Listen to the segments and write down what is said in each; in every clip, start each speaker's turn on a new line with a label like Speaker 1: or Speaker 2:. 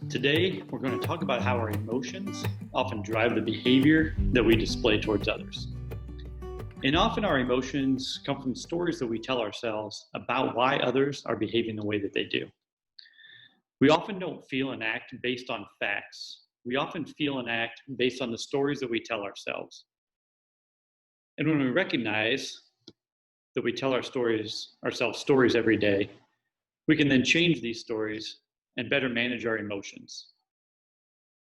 Speaker 1: Today, we're going to talk about how our emotions often drive the behavior that we display towards others. And often our emotions come from stories that we tell ourselves about why others are behaving the way that they do. We often don't feel and act based on facts. We often feel and act based on the stories that we tell ourselves. And when we recognize that we tell ourselves stories every day, we can then change these stories and better manage our emotions.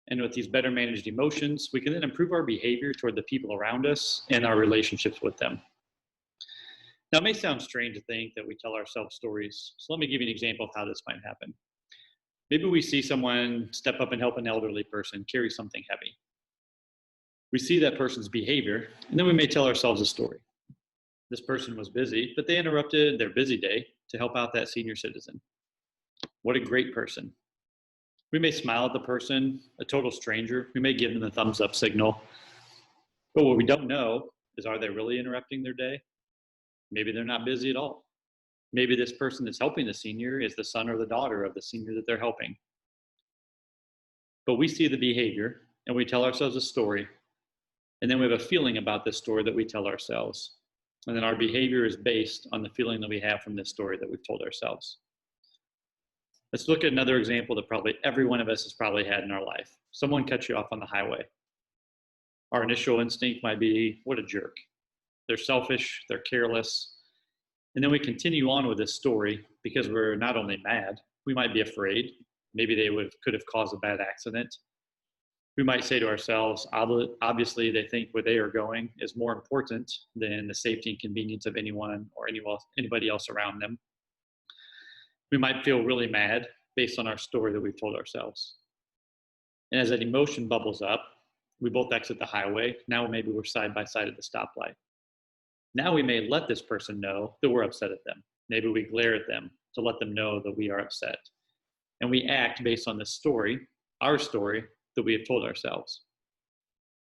Speaker 1: And with these better managed emotions, we can then improve our behavior toward the people around us and our relationships with them. Now, it may sound strange to think that we tell ourselves stories, so let me give you an example of how this might happen. Maybe we see someone step up and help an elderly person carry something heavy. We see that person's behavior, and then we may tell ourselves a story. This person was busy, but they interrupted their busy day to help out that senior citizen. What a great person. We may smile at the person, a total stranger. We may give them the thumbs up signal. But what we don't know is, are they really interrupting their day? Maybe they're not busy at all. Maybe this person that's helping the senior is the son or the daughter of the senior that they're helping. But we see the behavior and we tell ourselves a story. And then we have a feeling about this story that we tell ourselves. And then our behavior is based on the feeling that we have from this story that we've told ourselves. Let's look at another example that probably every one of us has probably had in our life. Someone cuts you off on the highway. Our initial instinct might be, what a jerk. They're selfish, they're careless. And then we continue on with this story because we're not only mad, we might be afraid. Maybe they could have caused a bad accident. We might say to ourselves, obviously they think where they are going is more important than the safety and convenience of anyone or anybody else around them. We might feel really mad based on our story that we've told ourselves. And as that emotion bubbles up, we both exit the highway. Now maybe we're side by side at the stoplight. Now we may let this person know that we're upset at them. Maybe we glare at them to let them know that we are upset. And we act based on this story, our story, that we have told ourselves.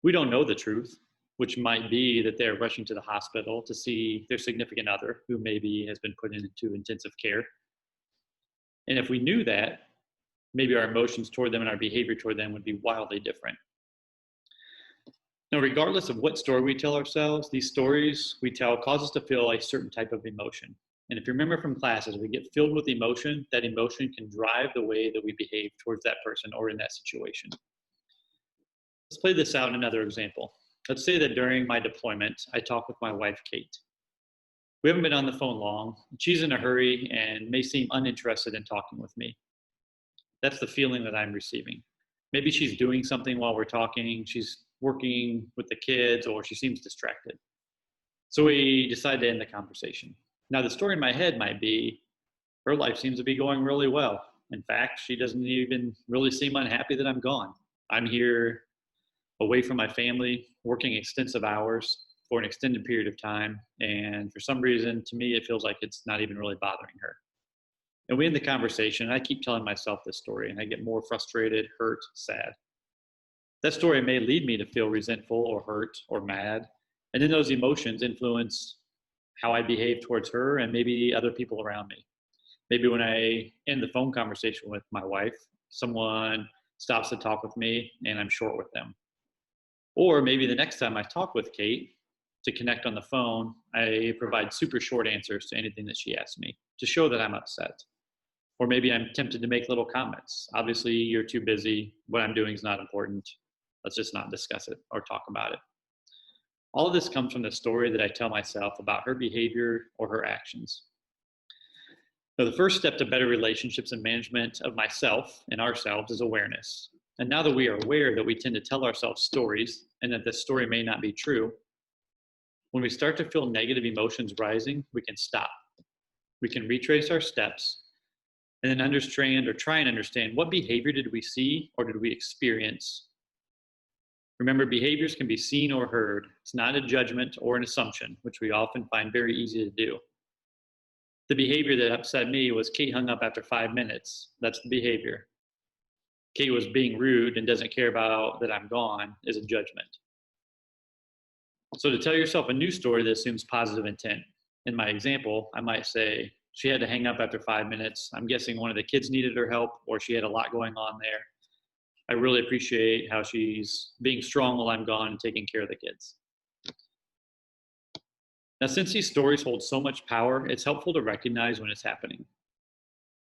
Speaker 1: We don't know the truth, which might be that they're rushing to the hospital to see their significant other who maybe has been put into intensive care. And if we knew that, maybe our emotions toward them and our behavior toward them would be wildly different. Now, regardless of what story we tell ourselves, these stories we tell cause us to feel a certain type of emotion. And if you remember from classes, we get filled with emotion, that emotion can drive the way that we behave towards that person or in that situation. Let's play this out in another example. Let's say that during my deployment, I talk with my wife, Kate. We haven't been on the phone long. She's in a hurry and may seem uninterested in talking with me. That's the feeling that I'm receiving. Maybe she's doing something while we're talking. She's working with the kids, or she seems distracted. So we decide to end the conversation. Now, the story in my head might be, her life seems to be going really well. In fact, she doesn't even really seem unhappy that I'm gone. I'm here away from my family, working extensive hours for an extended period of time. And for some reason, to me, it feels like it's not even really bothering her. And we end the conversation, and I keep telling myself this story, and I get more frustrated, hurt, sad. That story may lead me to feel resentful or hurt or mad. And then those emotions influence how I behave towards her and maybe other people around me. Maybe when I end the phone conversation with my wife, someone stops to talk with me and I'm short with them. Or maybe the next time I talk with Kate to connect on the phone, I provide super short answers to anything that she asks me to show that I'm upset. Or maybe I'm tempted to make little comments. Obviously, you're too busy. What I'm doing is not important. Let's just not discuss it or talk about it. All of this comes from the story that I tell myself about her behavior or her actions. So the first step to better relationships and management of myself and ourselves is awareness. And now that we are aware that we tend to tell ourselves stories and that this story may not be true, when we start to feel negative emotions rising, we can stop. We can retrace our steps and then understand or try and understand what behavior did we see or did we experience. Remember, behaviors can be seen or heard. It's not a judgment or an assumption, which we often find very easy to do. The behavior that upset me was Kate hung up after 5 minutes. That's the behavior. Kate was being rude and doesn't care about that I'm gone is a judgment. So to tell yourself a new story that assumes positive intent, In my example, I might say, she had to hang up after 5 minutes. I'm guessing one of the kids needed her help, or she had a lot going on there. I really appreciate how she's being strong while I'm gone and taking care of the kids. Now, since these stories hold so much power, it's helpful to recognize when it's happening.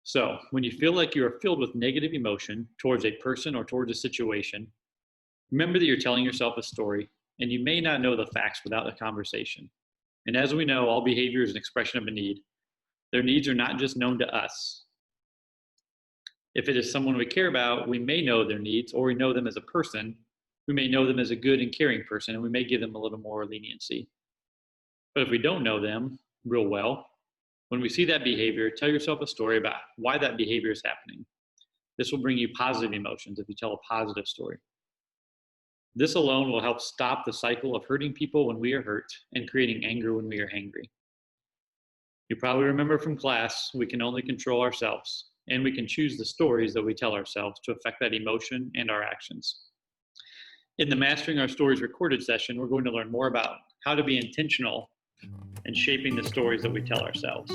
Speaker 1: So, when you feel like you are filled with negative emotion towards a person or towards a situation, remember that you're telling yourself a story, and you may not know the facts without a conversation. And as we know, all behavior is an expression of a need. Their needs are not just known to us. If it is someone we care about, we may know their needs, or we know them as a person. We may know them as a good and caring person, and we may give them a little more leniency. But if we don't know them real well, when we see that behavior, tell yourself a story about why that behavior is happening. This will bring you positive emotions if you tell a positive story. This alone will help stop the cycle of hurting people when we are hurt and creating anger when we are angry. You probably remember from class, we can only control ourselves, and we can choose the stories that we tell ourselves to affect that emotion and our actions. In the Mastering Our Stories recorded session, we're going to learn more about how to be intentional in shaping the stories that we tell ourselves.